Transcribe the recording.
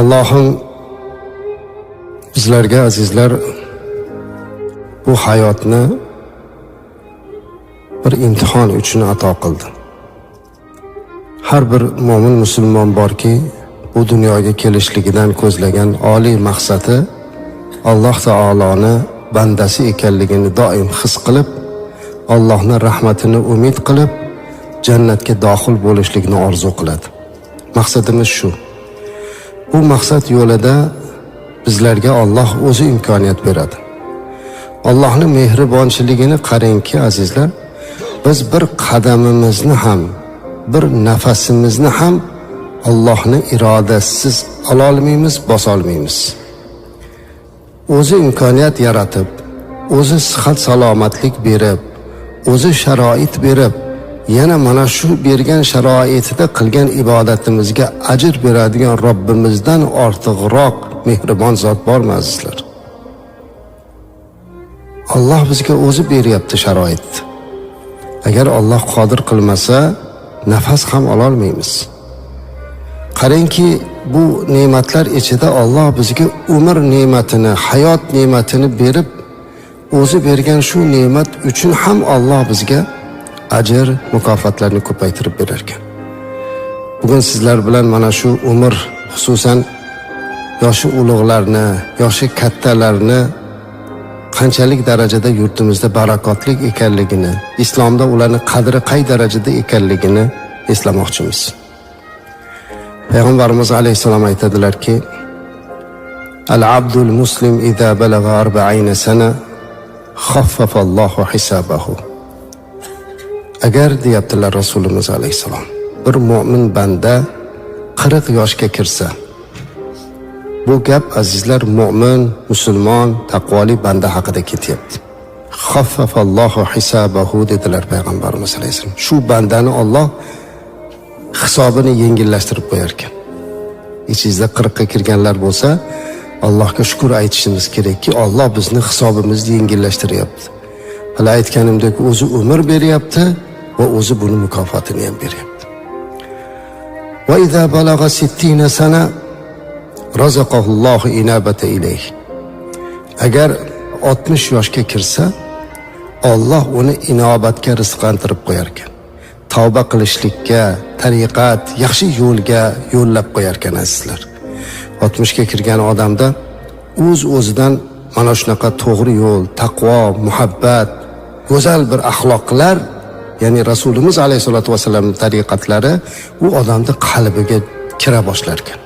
Allohim bizlarga azizlar bu hayotni bir imtihon uchun ato qildi. Har bir mo'min musulmon borki, bu dunyoga kelishligidan ko'zlagan oliy maqsadi Alloh taoloni bandasi ekanligini doim his qilib, Allohning rahmatini umid qilib, jannatga daxil bo'lishlikni orzu qiladi. Maqsadimiz shu. Bu maqsad yo'lida bizlarga Alloh o'zi imkoniyat beradi. Allohning mehribonchiligini qarangki azizlar, biz bir qadamimizni ham, bir nafasimizni ham Allohning irodasiz ola olmaymiz, bosa olmaymiz. O'zi imkoniyat yaratib, o'zi sihat salomatlik berib, o'zi sharoit berib, yana mana shu bergan sharoitida qilgan ibodatimizga ajr beradigan Robbimizdan ortiqroq mehribon zot bormi azizlar? Alloh bizga o'zi beryapti sharoitni. Agar Alloh qodir qilmasa, nafas ham ola olmaymiz. Qarangki, bu ne'matlar ichida Alloh bizga umr ne'matini, hayot ne'matini berib, o'zi bergan shu ne'mat uchun ham Alloh bizga ajr, mukofotlarni ko'paytirib berar ekan. Bugun sizlar bilan mana shu umr, xususan yoshi ulug'larni, yoshi kattalarni qanchalik darajada yurtimizda barakotli ekanligini, islomda ularning qadri qay darajada ekanligini eslamoqchimiz. Payg'ambarimiz alayhisalom aytadilarki: "Al-abdul muslim idza balagha 40 sana khaffafa Allohu hisabahu." Agar deyaptilar Rasulimiz alayhisalom, bir mu'min banda 40 yoshga kirsa, bu gap azizlar mu'min, musulmon, taqvoli banda haqida ketyapti. Khaffafa Allohu hisabahu dedilar Payg'ambarimiz alayhisalom. Shu bandani Alloh hisobini yengillashtirib qo'yar ekan. İchingizda 40 ga kirganlar bo'lsa, Allohga shukr aytishimiz kerakki, Alloh bizni hisobimizni yengillashtiryapti. Hali aytganimdek, o'zi umr beryapti va o'zi buni mukofotini ham beryapti. Va idza balagha 60 sana razaqahu Allohu inabata ilayhi. Agar 60 yoshga kirsa, Alloh uni inobatga rizqlantirib qo'yar ekan. Tavba qilishlikka, tariqat, yaxshi yo'lga yo'llab qo'yar ekan azizlar. 60 ga kirgan odamda o'z-o'zidan mana shunaqa to'g'ri yo'l, taqvo, muhabbat, go'zal bir axloqlar, ya'ni Rasulimiz alayhisolatu vasallamning tariqatlari u odamning qalbiga kira boshlar ekan.